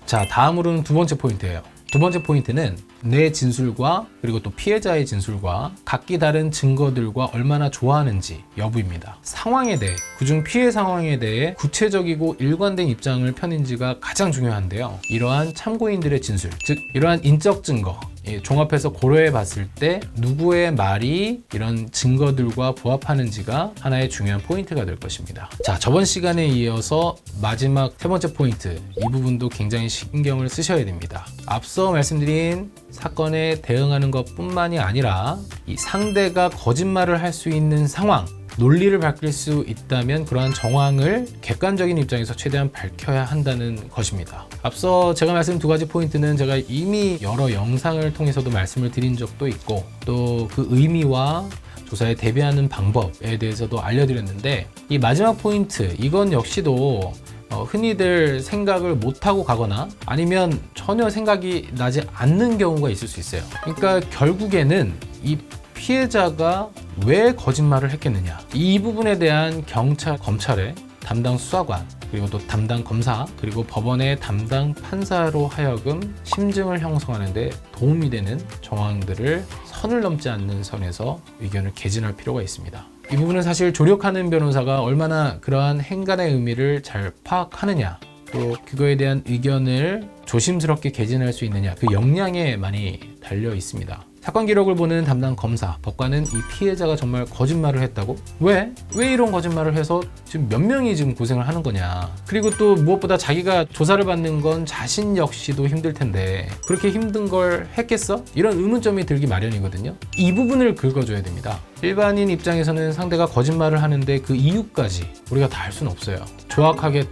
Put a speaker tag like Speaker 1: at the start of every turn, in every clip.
Speaker 1: 자, 다음으로는 두 번째 포인트예요. 두 번째 포인트는 내 진술과 그리고 또 피해자의 진술과 각기 다른 증거들과 얼마나 좋아하는지 여부입니다. 상황에 대해, 그중 피해 상황에 대해 구체적이고 일관된 입장을 펴는지가 가장 중요한데요. 이러한 참고인들의 진술, 즉 이러한 인적 증거, 종합해서 고려해 봤을 때 누구의 말이 이런 증거들과 부합하는지가 하나의 중요한 포인트가 될 것입니다. 자, 저번 시간에 이어서 마지막 세 번째 포인트, 이 부분도 굉장히 신경을 쓰셔야 됩니다. 앞서 말씀드린 사건에 대응하는 것뿐만이 아니라 이 상대가 거짓말을 할 수 있는 상황, 논리를 밝힐 수 있다면 그러한 정황을 객관적인 입장에서 최대한 밝혀야 한다는 것입니다. 앞서 제가 말씀드린 두 가지 포인트는 제가 이미 여러 영상을 통해서도 말씀을 드린 적도 있고 또 그 의미와 조사에 대비하는 방법에 대해서도 알려드렸는데, 이 마지막 포인트, 이건 역시도 흔히들 생각을 못하고 가거나 아니면 전혀 생각이 나지 않는 경우가 있을 수 있어요. 그러니까 결국에는 이 피해자가 왜 거짓말을 했겠느냐, 이 부분에 대한 경찰, 검찰의 담당 수사관, 그리고 또 담당 검사, 그리고 법원의 담당 판사로 하여금 심증을 형성하는 데 도움이 되는 정황들을 선을 넘지 않는 선에서 의견을 개진할 필요가 있습니다. 이 부분은 사실 조력하는 변호사가 얼마나 그러한 행간의 의미를 잘 파악하느냐, 또 그거에 대한 의견을 조심스럽게 개진할 수 있느냐, 그 역량에 많이 달려 있습니다. 사건 기록을 보는 담당 검사, 법관은 이 피해자가 정말 거짓말을 했다고? 왜 이런 거짓말을 해서 지금 몇 명이 지금 고생을 하는 거냐, 그리고 또 무엇보다 자기가 조사를 받는 건 자신 역시도 힘들 텐데 그렇게 힘든 걸 했겠어? 이런 의문점이 들기 마련이거든요. 이 부분을 긁어줘야 됩니다. 일반인 입장에서는 상대가 거짓말을 하는데 그 이유까지 우리가 다 알 수는 없어요. 정확하게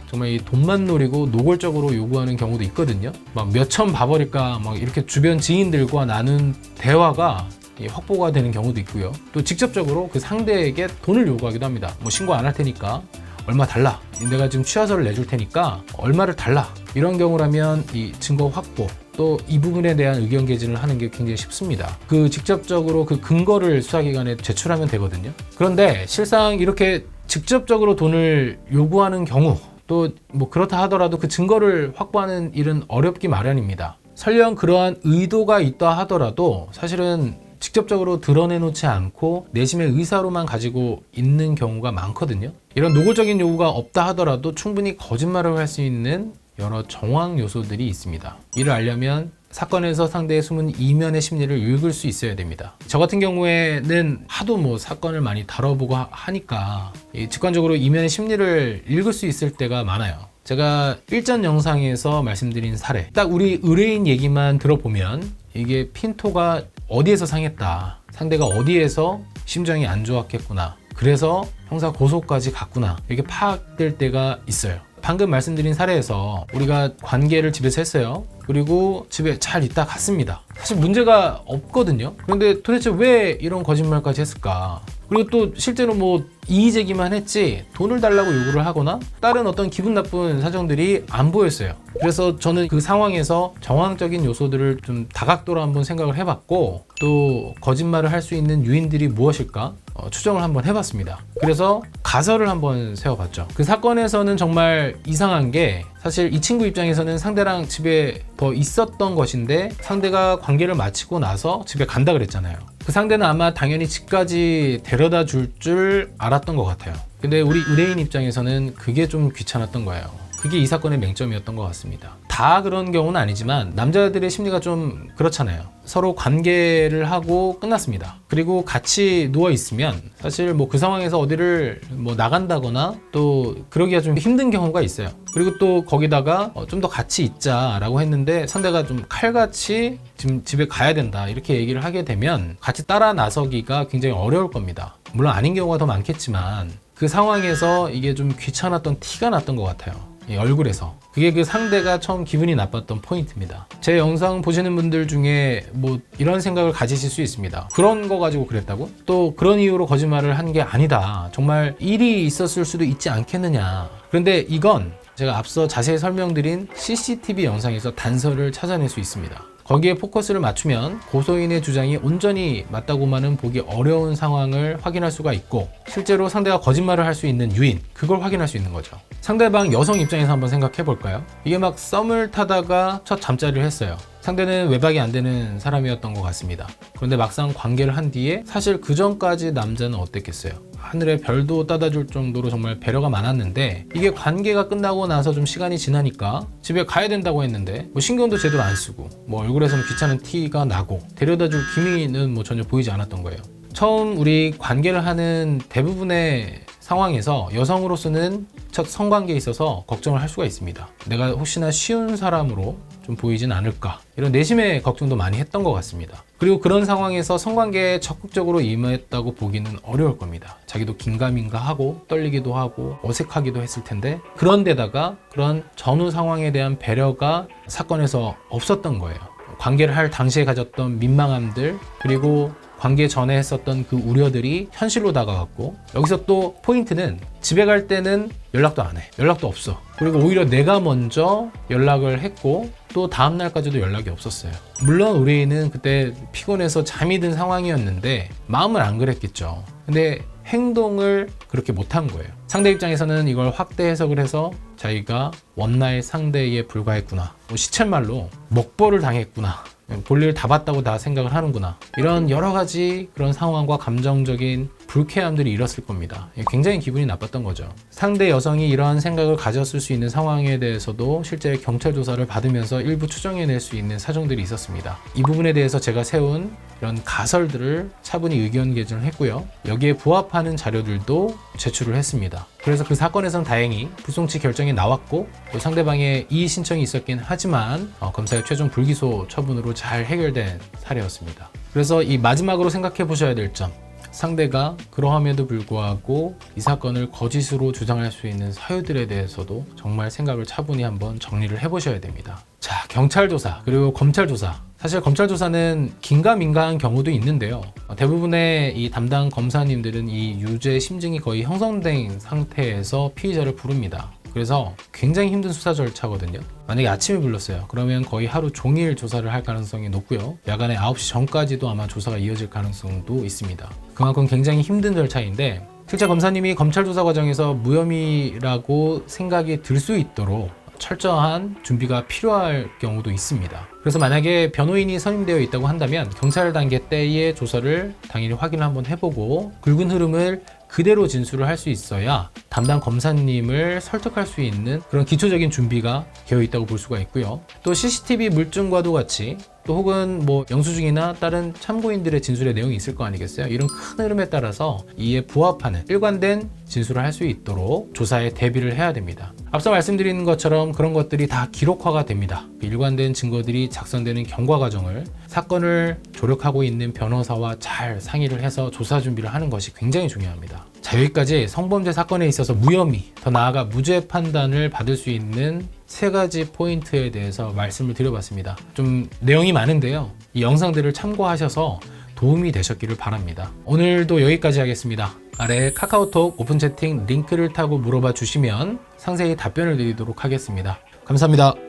Speaker 1: 정말 이 돈만 노리고 노골적으로 요구하는 경우도 있거든요. 막 몇천 봐버릴까 막 이렇게 주변 지인들과 나눈 대화가 확보가 되는 경우도 있고요. 또 직접적으로 그 상대에게 돈을 요구하기도 합니다. 뭐 신고 안 할 테니까 얼마 달라, 내가 지금 취하서를 내줄 테니까 얼마를 달라, 이런 경우라면 이 증거 확보, 또 이 부분에 대한 의견 개진을 하는 게 굉장히 쉽습니다. 그 직접적으로 그 근거를 수사기관에 제출하면 되거든요. 그런데 실상 이렇게 직접적으로 돈을 요구하는 경우, 또 뭐 그렇다 하더라도 그 증거를 확보하는 일은 어렵기 마련입니다. 설령 그러한 의도가 있다 하더라도 사실은 직접적으로 드러내놓지 않고 내심의 의사로만 가지고 있는 경우가 많거든요. 이런 노골적인 요구가 없다 하더라도 충분히 거짓말을 할 수 있는 여러 정황 요소들이 있습니다. 이를 알려면 사건에서 상대의 숨은 이면의 심리를 읽을 수 있어야 됩니다. 저 같은 경우에는 하도 뭐 사건을 많이 다뤄보고 하니까 직관적으로 이면의 심리를 읽을 수 있을 때가 많아요. 제가 일전 영상에서 말씀드린 사례, 딱 우리 의뢰인 얘기만 들어보면 이게 핀토가 어디에서 상했다, 상대가 어디에서 심정이 안 좋았겠구나, 그래서 형사 고소까지 갔구나, 이렇게 파악될 때가 있어요. 방금 말씀드린 사례에서 우리가 관계를 집에서 했어요. 그리고 집에 잘 있다 갔습니다. 사실 문제가 없거든요. 그런데 도대체 왜 이런 거짓말까지 했을까? 그리고 또 실제로 뭐 이의제기만 했지 돈을 달라고 요구를 하거나 다른 어떤 기분 나쁜 사정들이 안 보였어요. 그래서 저는 그 상황에서 정황적인 요소들을 좀 다각도로 한번 생각을 해봤고, 또 거짓말을 할 수 있는 요인들이 무엇일까 추정을 한번 해봤습니다. 그래서 가설을 한번 세워봤죠. 그 사건에서는 정말 이상한 게, 사실 이 친구 입장에서는 상대랑 집에 더 있었던 것인데 상대가 관계를 마치고 나서 집에 간다 그랬잖아요. 그 상대는 아마 당연히 집까지 데려다 줄 알았던 것 같아요. 근데 우리 의뢰인 입장에서는 그게 좀 귀찮았던 거예요. 그게 이 사건의 맹점이었던 것 같습니다. 다 그런 경우는 아니지만 남자들의 심리가 좀 그렇잖아요. 서로 관계를 하고 끝났습니다. 그리고 같이 누워 있으면 사실 뭐 그 상황에서 어디를 뭐 나간다거나 또 그러기가 좀 힘든 경우가 있어요. 그리고 또 거기다가 좀 더 같이 있자라고 했는데 상대가 좀 칼같이 지금 집에 가야 된다 이렇게 얘기를 하게 되면 같이 따라 나서기가 굉장히 어려울 겁니다. 물론 아닌 경우가 더 많겠지만 그 상황에서 이게 좀 귀찮았던 티가 났던 것 같아요. 얼굴에서. 그게 그 상대가 처음 기분이 나빴던 포인트입니다. 제 영상 보시는 분들 중에 뭐 이런 생각을 가지실 수 있습니다. 그런 거 가지고 그랬다고? 또 그런 이유로 거짓말을 한 게 아니다, 정말 일이 있었을 수도 있지 않겠느냐. 그런데 이건 제가 앞서 자세히 설명드린 CCTV 영상에서 단서를 찾아낼 수 있습니다. 거기에 포커스를 맞추면 고소인의 주장이 온전히 맞다고만은 보기 어려운 상황을 확인할 수가 있고, 실제로 상대가 거짓말을 할 수 있는 유인, 그걸 확인할 수 있는 거죠. 상대방 여성 입장에서 한번 생각해 볼까요? 이게 막 썸을 타다가 첫 잠자리를 했어요. 상대는 외박이 안 되는 사람이었던 것 같습니다. 그런데 막상 관계를 한 뒤에 사실 그 전까지 남자는 어땠겠어요? 하늘에 별도 따다 줄 정도로 정말 배려가 많았는데, 이게 관계가 끝나고 나서 좀 시간이 지나니까 집에 가야 된다고 했는데 뭐 신경도 제대로 안 쓰고, 뭐 얼굴에서는 귀찮은 티가 나고, 데려다 줄 기미는 뭐 전혀 보이지 않았던 거예요. 처음 우리 관계를 하는 대부분의 상황에서 여성으로서는 첫 성관계에 있어서 걱정을 할 수가 있습니다. 내가 혹시나 쉬운 사람으로 좀 보이진 않을까, 이런 내심의 걱정도 많이 했던 것 같습니다. 그리고 그런 상황에서 성관계에 적극적으로 임했다고 보기는 어려울 겁니다. 자기도 긴가민가하고 떨리기도 하고 어색하기도 했을 텐데, 그런데다가 그런 전후 상황에 대한 배려가 사건에서 없었던 거예요. 관계를 할 당시에 가졌던 민망함들, 그리고 관계 전에 했었던 그 우려들이 현실로 다가갔고, 여기서 또 포인트는 집에 갈 때는 연락도 안 해. 연락도 없어. 그리고 오히려 내가 먼저 연락을 했고, 또 다음날까지도 연락이 없었어요. 물론 우리는 그때 피곤해서 잠이 든 상황이었는데 마음은 안 그랬겠죠. 근데 행동을 그렇게 못한 거예요. 상대 입장에서는 이걸 확대 해석을 해서 자기가 원나잇 상대에 불과했구나, 시쳇말로 먹보를 당했구나, 볼일 다 봤다고 다 생각을 하는구나, 이런 여러 가지 그런 상황과 감정적인 불쾌함들이 일었을 겁니다. 굉장히 기분이 나빴던 거죠. 상대 여성이 이러한 생각을 가졌을 수 있는 상황에 대해서도 실제 경찰 조사를 받으면서 일부 추정해낼 수 있는 사정들이 있었습니다. 이 부분에 대해서 제가 세운 이런 가설들을 차분히 의견 개진을 했고요. 여기에 부합하는 자료들도 제출을 했습니다. 그래서 그 사건에서는 다행히 불송치 결정이 나왔고, 또 상대방의 이의 신청이 있었긴 하지만 검사의 최종 불기소 처분으로 잘 해결된 사례였습니다. 그래서 이 마지막으로 생각해 보셔야 될 점, 상대가 그러함에도 불구하고 이 사건을 거짓으로 주장할 수 있는 사유들에 대해서도 정말 생각을 차분히 한번 정리를 해보셔야 됩니다. 자, 경찰 조사 그리고 검찰 조사. 사실 검찰 조사는 긴가민가한 경우도 있는데요. 대부분의 이 담당 검사님들은 이 유죄 심증이 거의 형성된 상태에서 피의자를 부릅니다. 그래서 굉장히 힘든 수사 절차거든요. 만약에 아침에 불렀어요. 그러면 거의 하루 종일 조사를 할 가능성이 높고요. 야간에 9시 전까지도 아마 조사가 이어질 가능성도 있습니다. 그만큼 굉장히 힘든 절차인데, 실제 검사님이 검찰 조사 과정에서 무혐의라고 생각이 들 수 있도록 철저한 준비가 필요할 경우도 있습니다. 그래서 만약에 변호인이 선임되어 있다고 한다면 경찰 단계 때의 조사를 당연히 확인을 한번 해보고, 굵은 흐름을 그대로 진술을 할 수 있어야 담당 검사님을 설득할 수 있는 그런 기초적인 준비가 되어 있다고 볼 수가 있고요. 또 CCTV 물증과도 같이, 또 혹은 뭐 영수증이나 다른 참고인들의 진술의 내용이 있을 거 아니겠어요? 이런 큰 흐름에 따라서 이에 부합하는 일관된 진술을 할 수 있도록 조사에 대비를 해야 됩니다. 앞서 말씀드린 것처럼 그런 것들이 다 기록화가 됩니다. 일관된 증거들이 작성되는 경과 과정을 사건을 조력하고 있는 변호사와 잘 상의를 해서 조사 준비를 하는 것이 굉장히 중요합니다. 자, 여기까지 성범죄 사건에 있어서 무혐의, 더 나아가 무죄 판단을 받을 수 있는 3가지 포인트에 대해서 말씀을 드려봤습니다. 좀 내용이 많은데요. 이 영상들을 참고하셔서 도움이 되셨기를 바랍니다. 오늘도 여기까지 하겠습니다. 아래 카카오톡 오픈 채팅 링크를 타고 물어봐 주시면 상세히 답변을 드리도록 하겠습니다. 감사합니다.